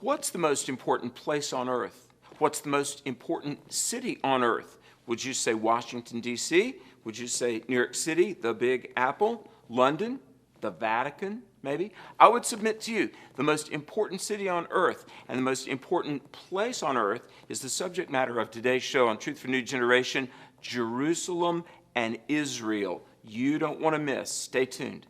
What's the most important place on earth? What's the most important city on earth? Would you say Washington, D.C.? Would you say New York City, the Big Apple? London? The Vatican, maybe? I would submit to you the most important city on earth and the most important place on earth is the subject matter of today's show on Truth for New Generation, Jerusalem and Israel. You don't want to miss. Stay tuned.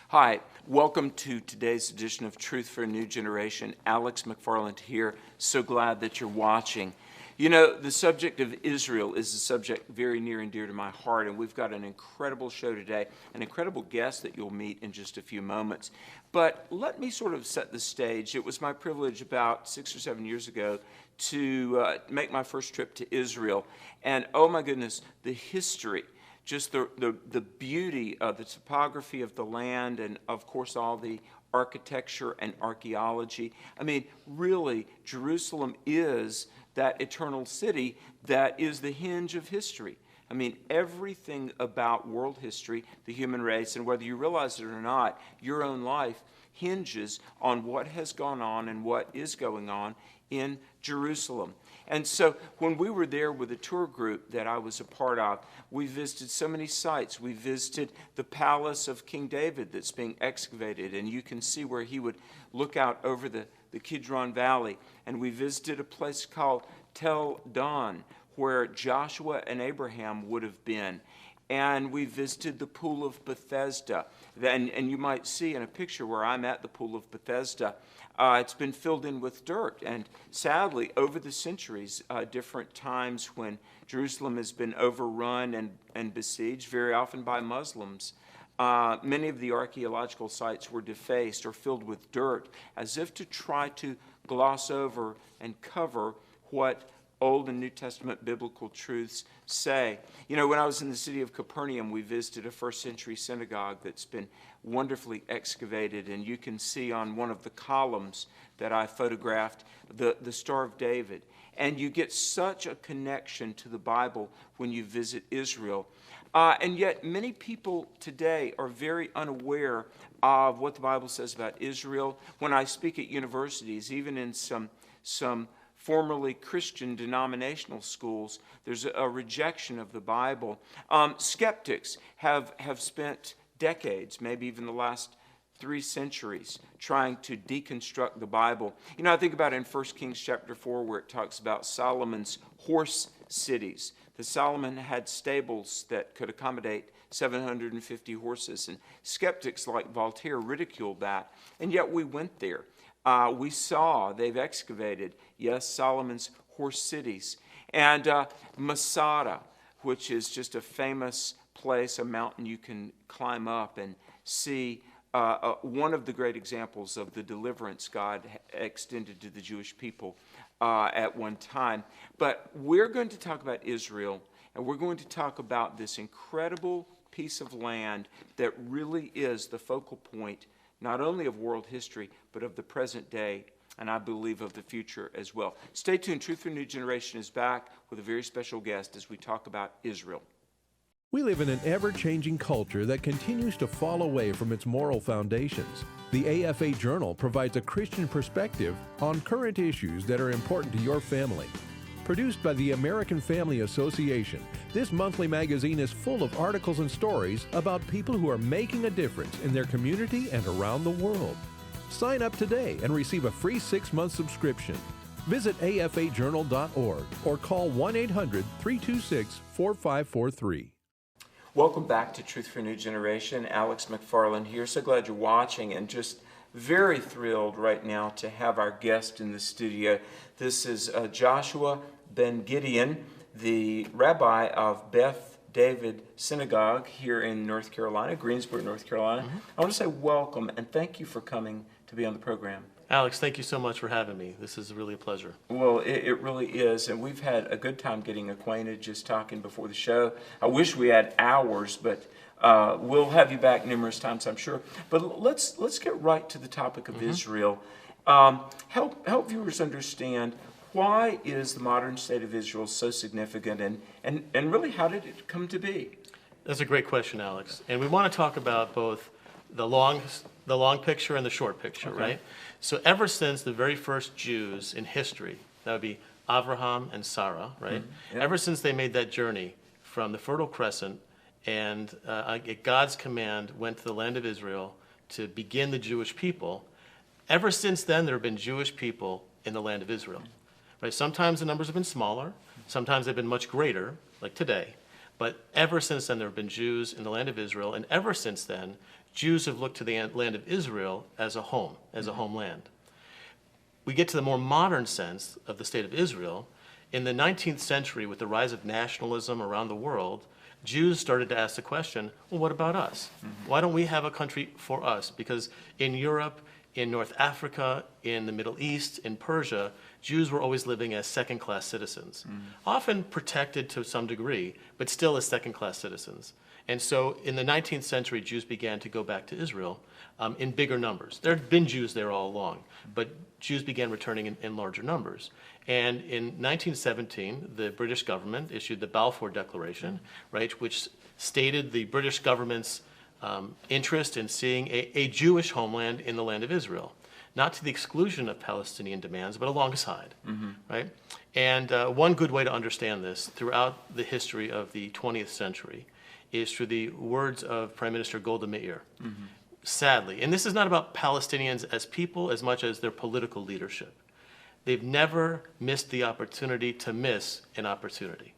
Hi, welcome to today's edition of Truth for a New Generation. Alex McFarland here. So glad that you're watching. You know, the subject of Israel is a subject very near and dear to my heart, and we've got an incredible show today, an incredible guest that you'll meet in just a few moments. But let me sort of set the stage. It was my privilege about 6 or 7 years ago to make my first trip to Israel, and oh my goodness, the history, just the beauty of the topography of the land and, of course, all the architecture and archaeology. I mean, really, Jerusalem is that eternal city that is the hinge of history. I mean, everything about world history, the human race, and whether you realize it or not, your own life hinges on what has gone on and what is going on in Jerusalem. And so when we were there with a tour group that I was a part of, we visited so many sites. We visited the palace of King David that's being excavated, and you can see where he would look out over the Kidron Valley. And we visited a place called Tel Dan, where Joshua and Abraham would have been. And we visited the pool of Bethesda. And you might see in a picture where I'm at the pool of Bethesda, it's been filled in with dirt. And sadly, over the centuries, different times when Jerusalem has been overrun and besieged, very often by Muslims, many of the archaeological sites were defaced or filled with dirt, as if to try to gloss over and cover what Old and New Testament biblical truths say. You know, when I was in the city of Capernaum, we visited a first century synagogue that's been wonderfully excavated, and you can see on one of the columns that I photographed the Star of David. And you get such a connection to the Bible when you visit Israel. And yet many people today are very unaware of what the Bible says about Israel. When I speak at universities, even in some formerly Christian denominational schools, there's a rejection of the Bible. Skeptics have spent decades, maybe even the last 3 centuries, trying to deconstruct the Bible. You know, I think about it in 1 Kings chapter 4, where it talks about Solomon's horse cities. That Solomon had stables that could accommodate 750 horses, and skeptics like Voltaire ridiculed that. And yet we went there. We saw they've excavated, yes, Solomon's horse cities. And MASADA, which is just a famous place, a mountain you can climb up and see one of the great examples of the deliverance God extended to the Jewish people at one time. But we're going to talk about Israel, and we're going to talk about this incredible piece of land that really is the focal point not only of world history, but of the present day, and I believe of the future as well. Stay tuned. Truth for a New Generation is back with a very special guest as we talk about Israel. We live in an ever-changing culture that continues to fall away from its moral foundations. The AFA Journal provides a Christian perspective on current issues that are important to your family. Produced by the American Family Association, this monthly magazine is full of articles and stories about people who are making a difference in their community and around the world. Sign up today and receive a free 6-month subscription. Visit afajournal.org or call 1-800-326-4543. Welcome back to Truth for a New Generation. Alex McFarland here. So glad you're watching, and just very thrilled right now to have our guest in the studio. This is Joshua Ben-Gideon, the rabbi of Beth David Synagogue here in North Carolina, Greensboro, North Carolina. I want to say welcome and thank you for coming to be on the program. Alex, thank you so much for having me. This is really a pleasure. Well, it really is, and we've had a good time getting acquainted just talking before the show. I wish we had hours, but we'll have you back numerous times, I'm sure. But let's get right to the topic of Israel. Help viewers understand, why is the modern state of Israel so significant, and really how did it come to be? That's a great question, Alex. And we want to talk about both the long picture and the short picture, Okay. right? So ever since the very first Jews in history, that would be Abraham and Sarah, right? Yeah. Ever since they made that journey from the Fertile Crescent and at God's command went to the land of Israel to begin the Jewish people, ever since then there have been Jewish people in the land of Israel, right? Sometimes the numbers have been smaller, sometimes they've been much greater, like today. But ever since then, there have been Jews in the land of Israel, and ever since then, Jews have looked to the land of Israel as a home, as a homeland. We get to the more modern sense of the state of Israel. In the 19th century, with the rise of nationalism around the world, Jews started to ask the question, well, what about us? Why don't we have a country for us? Because in Europe, in North Africa, in the Middle East, in Persia, Jews were always living as second-class citizens, often protected to some degree, but still as second-class citizens. And so in the 19th century, Jews began to go back to Israel in bigger numbers. There had been Jews there all along, but Jews began returning in larger numbers. And in 1917, the British government issued the Balfour Declaration, right, which stated the British government's interest in seeing a Jewish homeland in the land of Israel, not to the exclusion of Palestinian demands, but alongside, right? And one good way to understand this throughout the history of the 20th century is through the words of Prime Minister Golda Meir. Sadly, and this is not about Palestinians as people as much as their political leadership. They've never missed the opportunity to miss an opportunity,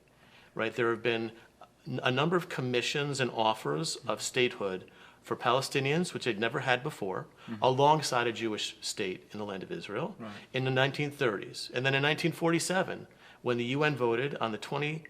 right? There have been a number of commissions and offers of statehood for Palestinians, which they'd never had before, alongside a Jewish state in the land of Israel in the 1930s. And then in 1947, when the UN voted on the 29th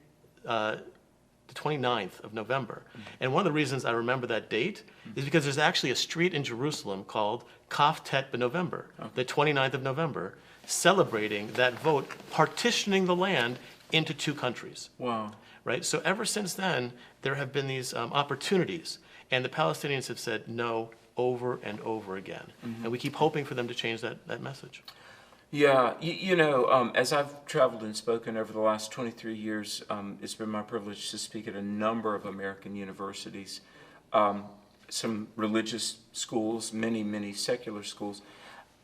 of November. And one of the reasons I remember that date is because there's actually a street in Jerusalem called Kaf Tet B'November, the 29th of November, celebrating that vote, partitioning the land into two countries. Wow. Right? So ever since then, there have been these opportunities, and the Palestinians have said no over and over again. And we keep hoping for them to change that message. Yeah, as I've traveled and spoken over the last 23 years, it's been my privilege to speak at a number of American universities, some religious schools, many secular schools.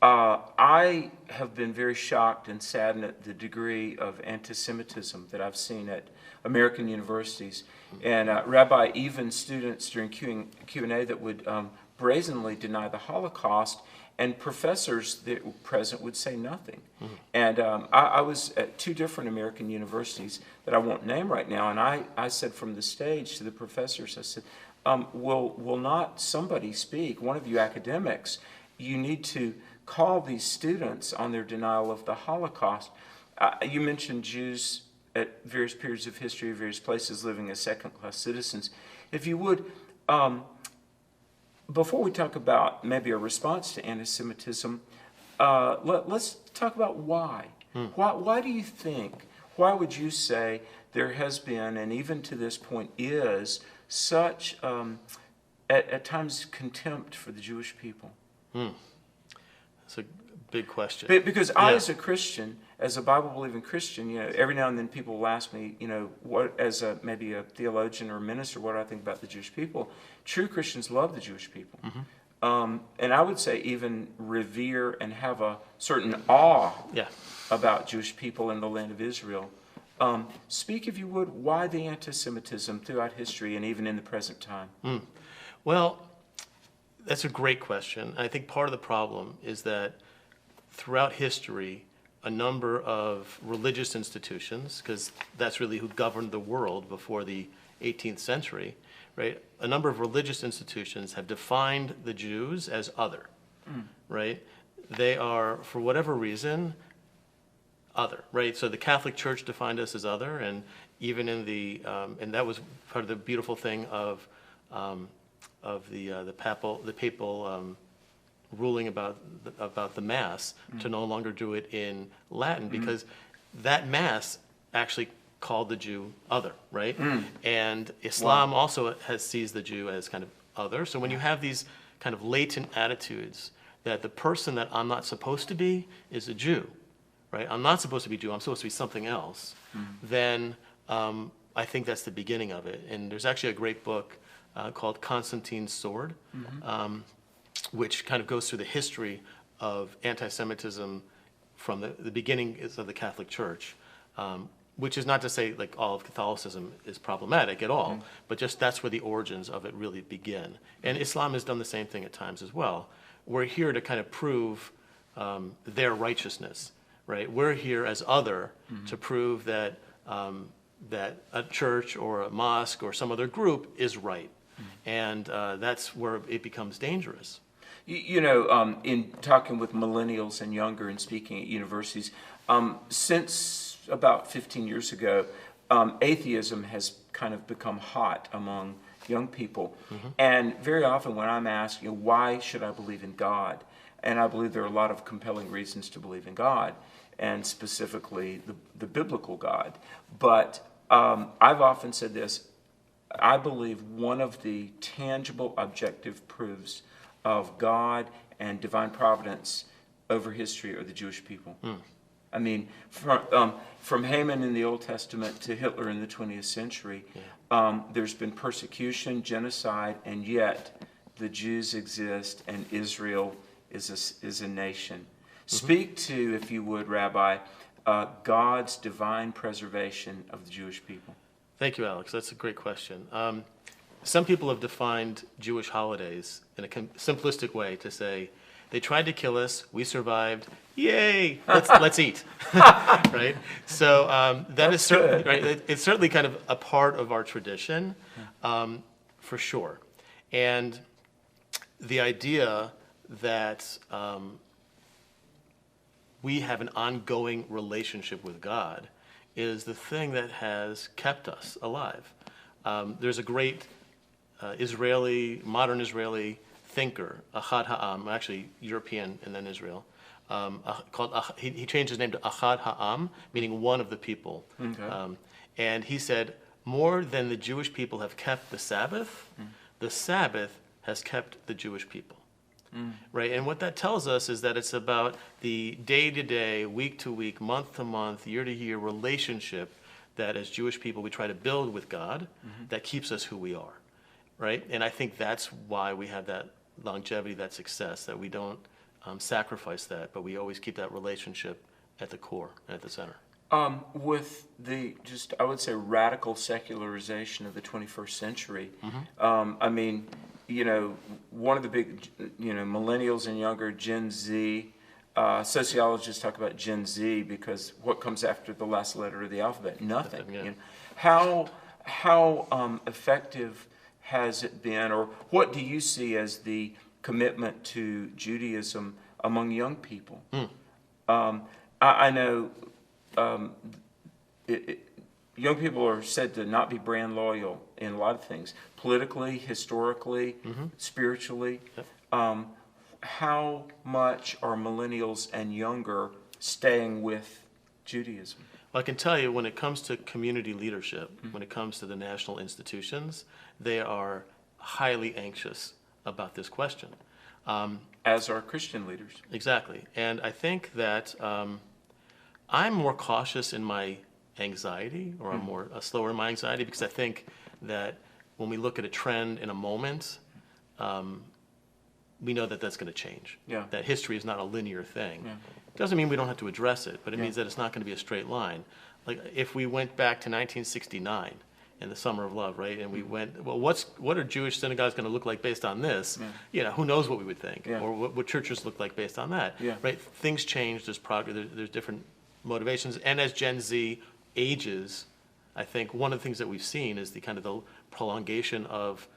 I have been very shocked and saddened at the degree of anti-Semitism that I've seen at American universities. And Rabbi, even students during Q&A that would brazenly deny the Holocaust, and professors that were present would say nothing. And I was at two different American universities that I won't name right now, and I said from the stage to the professors, I said, will not somebody speak, one of you academics, you need to call these students on their denial of the Holocaust. You mentioned Jews at various periods of history, various places living as second-class citizens. If you would, before we talk about maybe a response to anti-Semitism, let's talk about why. Why do you think, why would you say there has been, and even to this point is, such, at times, contempt for the Jewish people? That's a big question. Because I, as a Christian, as a Bible-believing Christian, every now and then people will ask me, what, as maybe a theologian or a minister, what do I think about the Jewish people? True Christians love the Jewish people. And I would say even revere and have a certain awe about Jewish people in the land of Israel. Speak, if you would, why the anti-Semitism throughout history and even in the present time? Well, that's a great question. I think part of the problem is that throughout history, a number of religious institutions, because that's really who governed the world before the 18th century, right? A number of religious institutions have defined the Jews as other, right? They are, for whatever reason, other, right? So the Catholic Church defined us as other, and even in the, and that was part of the beautiful thing of the papal ruling about the Mass to no longer do it in Latin, because that Mass actually called the Jew other, right? And Islam also sees the Jew as kind of other. So when you have these kind of latent attitudes that the person that I'm not supposed to be is a Jew, right? I'm not supposed to be Jew, I'm supposed to be something else, then I think that's the beginning of it. And there's actually a great book called Constantine's Sword, which kind of goes through the history of anti-Semitism from the beginning of the Catholic Church, which is not to say like all of Catholicism is problematic at all, but just that's where the origins of it really begin. And Islam has done the same thing at times as well. We're here to kind of prove their righteousness, right? We're here as other to prove that that a church or a mosque or some other group is right. And that's where it becomes dangerous. You know, in talking with millennials and younger and speaking at universities, since about 15 years ago, atheism has kind of become hot among young people. And very often when I'm asked, why should I believe in God? And I believe there are a lot of compelling reasons to believe in God, and specifically the biblical God. But I've often said this, I believe one of the tangible, objective proofs of God and divine providence over history are the Jewish people. I mean, from Haman in the Old Testament to Hitler in the 20th century, there's been persecution, genocide, and yet the Jews exist and Israel is a nation. Speak to, if you would, Rabbi, God's divine preservation of the Jewish people. Thank you, Alex. That's a great question. Some people have defined Jewish holidays in a simplistic way to say, they tried to kill us, we survived, yay, let's eat, right? So that is certainly, right, it's certainly kind of a part of our tradition, for sure. And the idea that we have an ongoing relationship with God is the thing that has kept us alive. There's a great modern Israeli thinker, Achad Ha'am, actually European and then Israel, he changed his name to Achad Ha'am, meaning one of the people. And he said, more than the Jewish people have kept the Sabbath has kept the Jewish people. Right, and what that tells us is that it's about the day-to-day, week-to-week, month-to-month, year-to-year relationship that as Jewish people we try to build with God that keeps us who we are, right? And I think that's why we have that longevity, that success, that we don't sacrifice that, but we always keep that relationship at the core, at the center. With the I would say, radical secularization of the 21st century, I mean, one of the big, millennials and younger, Gen Z, sociologists talk about Gen Z because what comes after the last letter of the alphabet? Nothing. How effective has it been, or what do you see as the commitment to Judaism among young people? I know young people are said to not be brand loyal in a lot of things, politically, historically, spiritually. How much are millennials and younger staying with Judaism? Well, I can tell you when it comes to community leadership, when it comes to the national institutions, they are highly anxious about this question. As are Christian leaders. Exactly. And I think that I'm more cautious in my anxiety, or I'm more slower in my anxiety, because I think that when we look at a trend in a moment, we know that that's going to change. That history is not a linear thing. It doesn't mean we don't have to address it, but it means that it's not going to be a straight line. Like if we went back to 1969 and the Summer of Love, right, and we went, well, what are Jewish synagogues going to look like based on this? Who knows what we would think, or what churches look like based on that, right? Things change, there's progress, there's different motivations, and as Gen Z ages, I think one of the things that we've seen is the kind of the prolongation of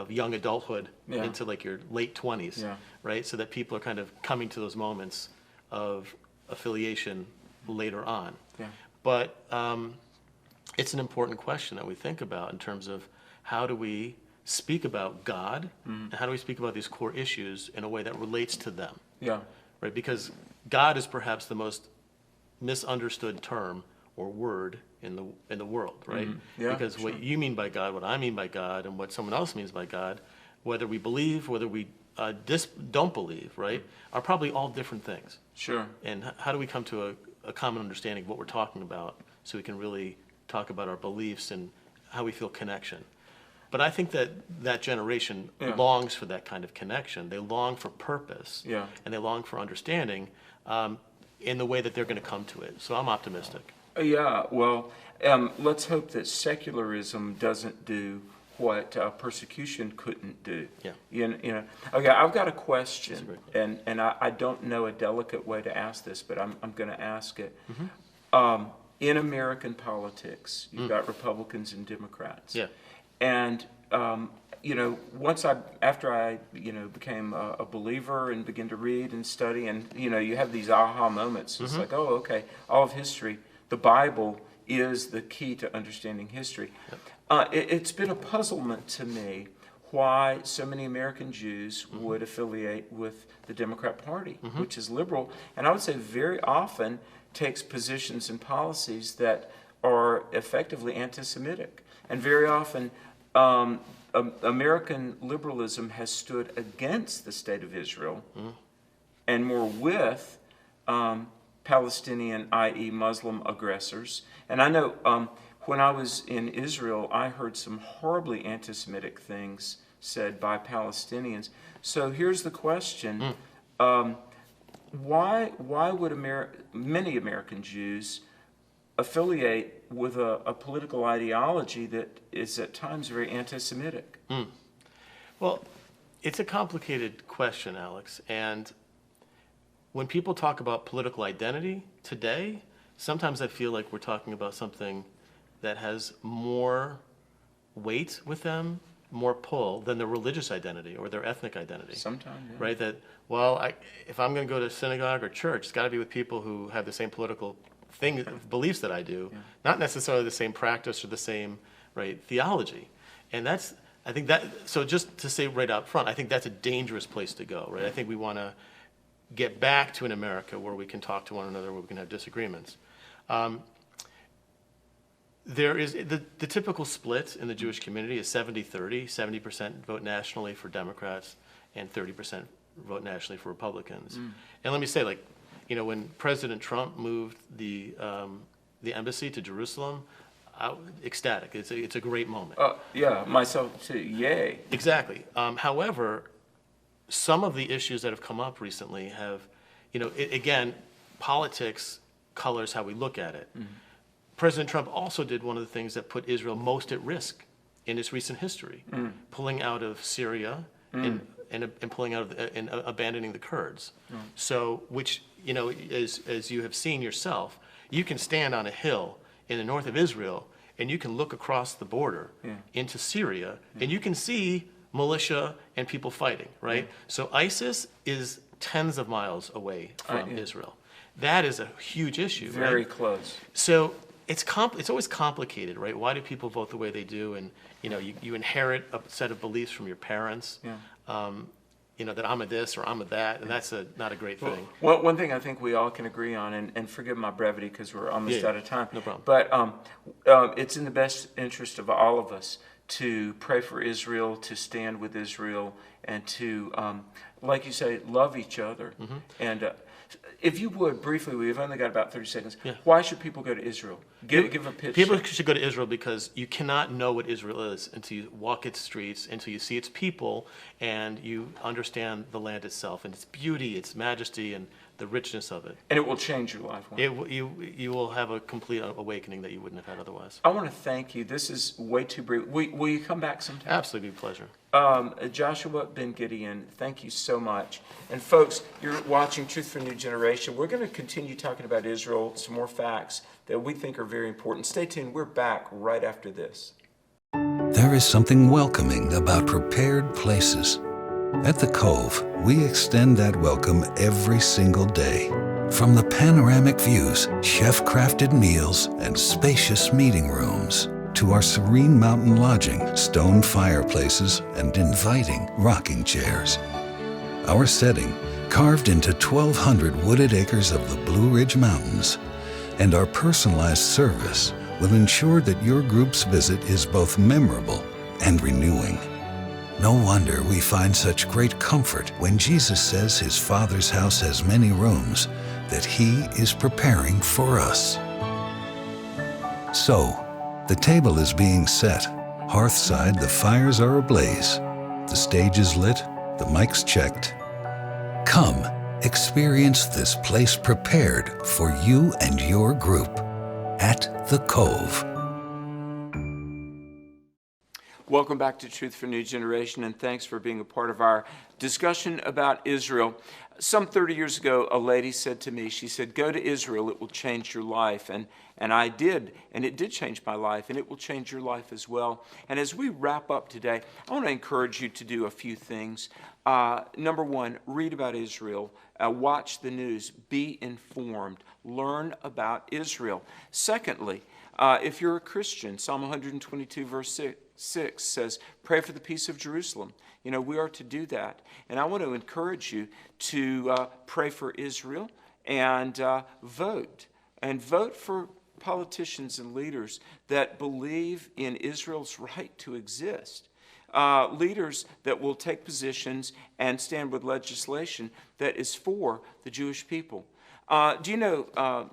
young adulthood into like your late 20s, right? So that people are kind of coming to those moments of affiliation later on. But it's an important question that we think about in terms of how do we speak about God, and how do we speak about these core issues in a way that relates to them, Yeah. right? Because God is perhaps the most misunderstood term or word in the world, right? Yeah, because sure. what you mean by God, what I mean by God, and what someone else means by God, whether we believe, whether we don't believe, right, are probably all different things. Sure. And how do we come to a common understanding of what we're talking about so we can really talk about our beliefs and how we feel connection? But I think that generation Yeah. longs for that kind of connection. They long for purpose. Yeah. And they long for understanding in the way that they're going to come to it. So I'm optimistic. Yeah, well, let's hope that secularism doesn't do what persecution couldn't do. Yeah. You know. Okay, I've got a question, That's a great question. and I don't know a delicate way to ask this, but I'm going to ask it. In American politics, you've got Republicans and Democrats. Yeah. And you know, after I became a believer and began to read and study, and you have these aha moments. It's like, oh, okay, all of history, the Bible is the key to understanding history. It's been a puzzlement to me why so many American Jews would affiliate with the Democrat Party, which is liberal, and I would say very often takes positions and policies that are effectively anti-Semitic, and very often American liberalism has stood against the state of Israel and more with Palestinian, i.e. Muslim aggressors. And I know when I was in Israel, I heard some horribly anti-Semitic things said by Palestinians. So here's the question. Why would many American Jews affiliate with a political ideology that is at times very anti-Semitic? Well, it's a complicated question, Alex. And when people talk about political identity today, sometimes I feel like we're talking about something that has more weight with them, more pull than their religious identity or their ethnic identity. Sometimes, yeah. Right? That, well, if I'm going to go to synagogue or church, it's got to be with people who have the same political beliefs that I do, not necessarily the same practice or the same theology. And I think so just to say right up front, I think that's a dangerous place to go, right? I think we want to get back to an America where we can talk to one another, where we can have disagreements. There is the typical split in the Jewish community is 70-30, 70% vote nationally for Democrats and 30% vote nationally for Republicans. And let me say, when President Trump moved the embassy to Jerusalem, ecstatic. It's a great moment. Yeah, myself too. Yay. Exactly. However, some of the issues that have come up recently have, again, politics colors how we look at it. President Trump also did one of the things that put Israel most at risk in its recent history, pulling out of Syria and pulling out of and abandoning the Kurds. So, which as you have seen yourself, you can stand on a hill in the north of Israel and you can look across the border into Syria and you can see militia and people fighting, right? So ISIS is tens of miles away from Israel. That is a huge issue. Very close. So it's always complicated, right? Why do people vote the way they do? And you inherit a set of beliefs from your parents. That I'm a this or I'm a that, and that's not a great thing. Well, one thing I think we all can agree on, and forgive my brevity because we're almost out of time. No problem. But it's in the best interest of all of us to pray for Israel, to stand with Israel, and to, like you say, love each other. And if you would, briefly, we've only got about 30 seconds. Why should people go to Israel? Give a pitch. People should go to Israel because you cannot know what Israel is until you walk its streets, until you see its people, and you understand the land itself and its beauty, its majesty, and the richness of it. And it will change your life. You will have a complete awakening that you wouldn't have had otherwise. I want to thank you. This is way too brief. Will you come back sometime? Absolutely, be a pleasure. Joshua Ben-Gideon, thank you so much. And folks, you're watching Truth for a New Generation. We're going to continue talking about Israel, some more facts that we think are very important. Stay tuned. We're back right after this. There is something welcoming about prepared places. At the Cove, we extend that welcome every single day. From the panoramic views, chef-crafted meals, and spacious meeting rooms, to our serene mountain lodging, stone fireplaces, and inviting rocking chairs. Our setting, carved into 1,200 wooded acres of the Blue Ridge Mountains, and our personalized service will ensure that your group's visit is both memorable and renewing. No wonder we find such great comfort when Jesus says his Father's house has many rooms that he is preparing for us. So, the table is being set. Hearthside, the fires are ablaze. The stage is lit, the mics checked. Come, experience this place prepared for you and your group at The Cove. Welcome back to Truth for New Generation, and thanks for being a part of our discussion about Israel. Some 30 years ago, a lady said to me, she said, "Go to Israel, it will change your life." And I did, and it did change my life, and it will change your life as well. And as we wrap up today, I want to encourage you to do a few things. Number one, read about Israel. Watch the news. Be informed. Learn about Israel. Secondly, if you're a Christian, Psalm 122, verse 6 says, pray for the peace of Jerusalem. You know, we are to do that. And I want to encourage you to pray for Israel and vote. And vote for politicians and leaders that believe in Israel's right to exist. Leaders that will take positions and stand with legislation that is for the Jewish people. Do you know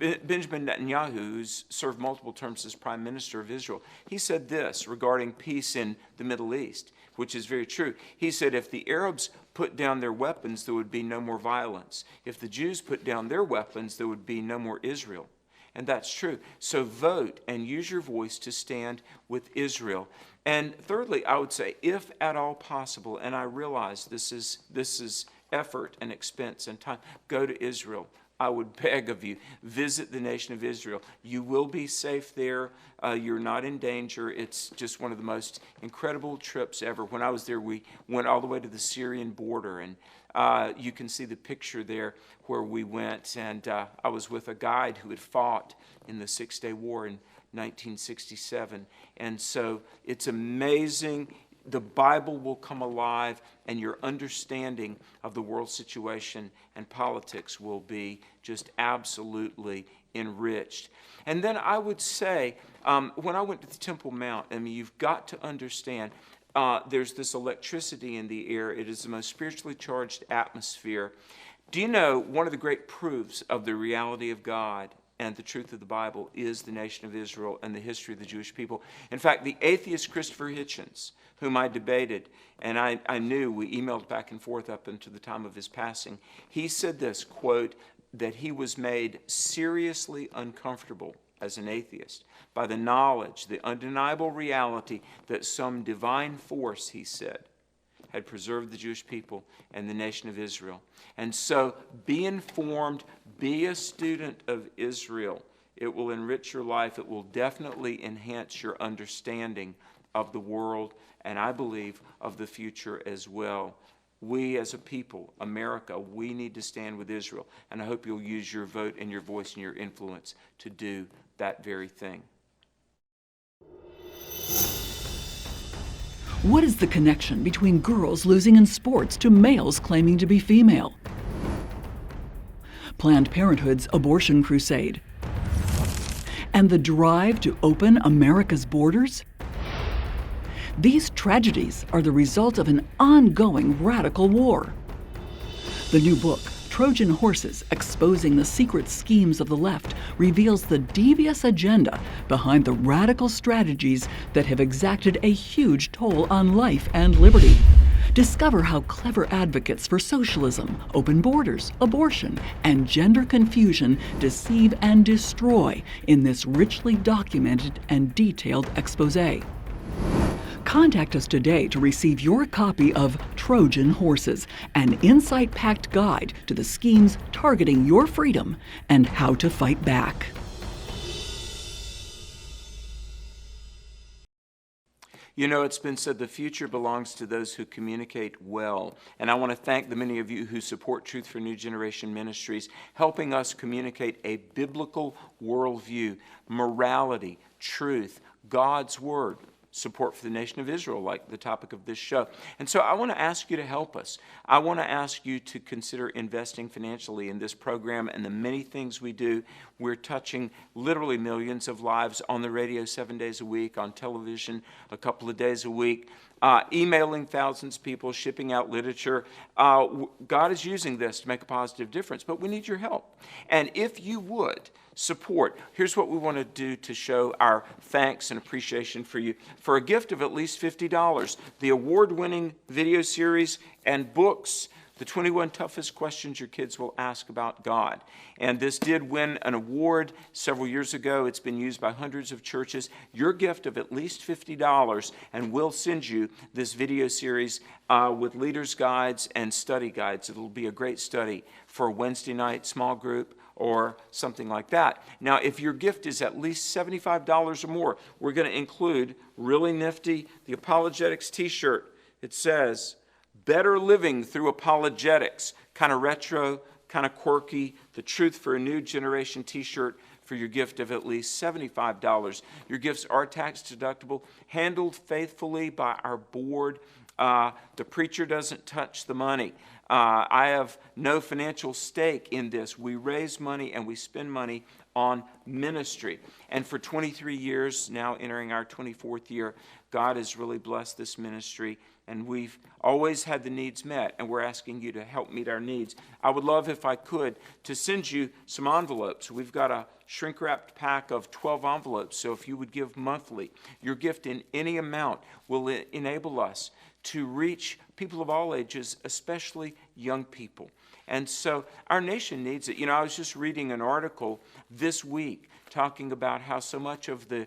Benjamin Netanyahu, who's served multiple terms as Prime Minister of Israel, he said this regarding peace in the Middle East, which is very true. He said, if the Arabs put down their weapons, there would be no more violence. If the Jews put down their weapons, there would be no more Israel. And that's true. So vote and use your voice to stand with Israel. And thirdly, I would say, if at all possible, and I realize this is effort and expense and time, go to Israel. I would beg of you, visit the nation of Israel. You will be safe there. You're not in danger. It's just one of the most incredible trips ever. When I was there, we went all the way to the Syrian border, and you can see the picture there where we went. And I was with a guide who had fought in the Six-Day War in 1967. And so it's amazing. The Bible will come alive, and your understanding of the world situation and politics will be just absolutely enriched. And then I would say, when I went to the Temple Mount, I mean, you've got to understand, there's this electricity in the air. It is the most spiritually charged atmosphere. Do you know one of the great proofs of the reality of God and the truth of the Bible is the nation of Israel and the history of the Jewish people? In fact, the atheist Christopher Hitchens, whom I debated, and I knew, we emailed back and forth up until the time of his passing, he said this, quote, that he was made seriously uncomfortable as an atheist by the knowledge, the undeniable reality that some divine force, he said, had preserved the Jewish people and the nation of Israel. And so be informed, be a student of Israel. It will enrich your life. It will definitely enhance your understanding of the world, and I believe of the future as well. We as a people, America, we need to stand with Israel, and I hope you'll use your vote and your voice and your influence to do that very thing. What is the connection between girls losing in sports to males claiming to be female? Planned Parenthood's abortion crusade. And the drive to open America's borders? These tragedies are the result of an ongoing radical war. The new book, Trojan Horses, Exposing the Secret Schemes of the Left, reveals the devious agenda behind the radical strategies that have exacted a huge toll on life and liberty. Discover how clever advocates for socialism, open borders, abortion, and gender confusion deceive and destroy in this richly documented and detailed exposé. Contact us today to receive your copy of Trojan Horses, an insight-packed guide to the schemes targeting your freedom and how to fight back. You know, it's been said the future belongs to those who communicate well. And I want to thank the many of you who support Truth for New Generation Ministries, helping us communicate a biblical worldview, morality, truth, God's Word, support for the nation of Israel, like the topic of this show. And so I want to ask you to help us. I want to ask you to consider investing financially in this program and the many things we do. We're touching literally millions of lives on the radio 7 days a week, on television a couple of days a week, emailing thousands of people, shipping out literature. God is using this to make a positive difference, but we need your help. And if you would support, here's what we want to do to show our thanks and appreciation for you. For a gift of at least $50, the award-winning video series and books, The 21 Toughest Questions Your Kids Will Ask About God. And this did win an award several years ago. It's been used by hundreds of churches. Your gift of at least $50, and we'll send you this video series with leaders' guides and study guides. It'll be a great study for a Wednesday night small group or something like that. Now, if your gift is at least $75 or more, we're going to include, really nifty, the Apologetics t-shirt. It says, Better Living Through Apologetics, kind of retro, kind of quirky, the Truth for a New Generation t-shirt for your gift of at least $75. Your gifts are tax deductible, handled faithfully by our board. The preacher doesn't touch the money. I have no financial stake in this. We raise money and we spend money on ministry. And for 23 years, now entering our 24th year, God has really blessed this ministry, and we've always had the needs met, and we're asking you to help meet our needs. I would love, if I could, to send you some envelopes. We've got a shrink-wrapped pack of 12 envelopes, so if you would give monthly, your gift in any amount will enable us to reach people of all ages, especially young people. And so our nation needs it. You know, I was just reading an article this week talking about how so much of the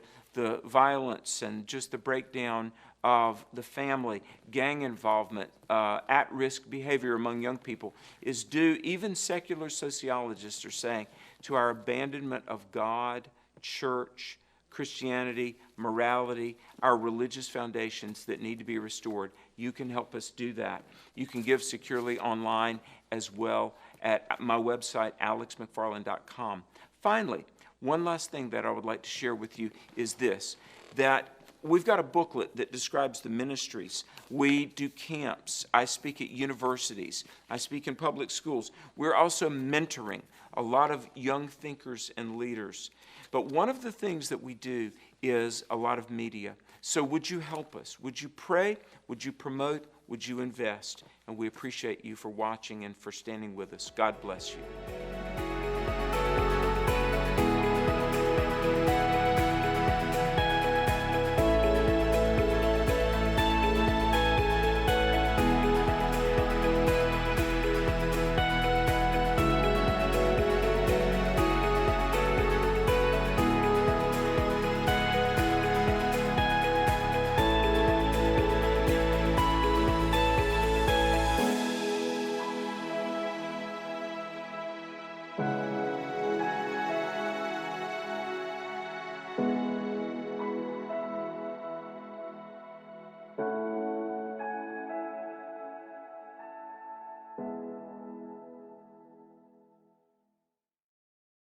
violence and just the breakdown of the family, gang involvement, at-risk behavior among young people is due, even secular sociologists are saying, to our abandonment of God, church, Christianity, morality, our religious foundations that need to be restored. You can help us do that. You can give securely online as well at my website, alexmcfarland.com. Finally, one last thing that I would like to share with you is this, that we've got a booklet that describes the ministries. We do camps. I speak at universities. I speak in public schools. We're also mentoring a lot of young thinkers and leaders. But one of the things that we do is a lot of media. So would you help us? Would you pray? Would you promote? Would you invest? And we appreciate you for watching and for standing with us. God bless you.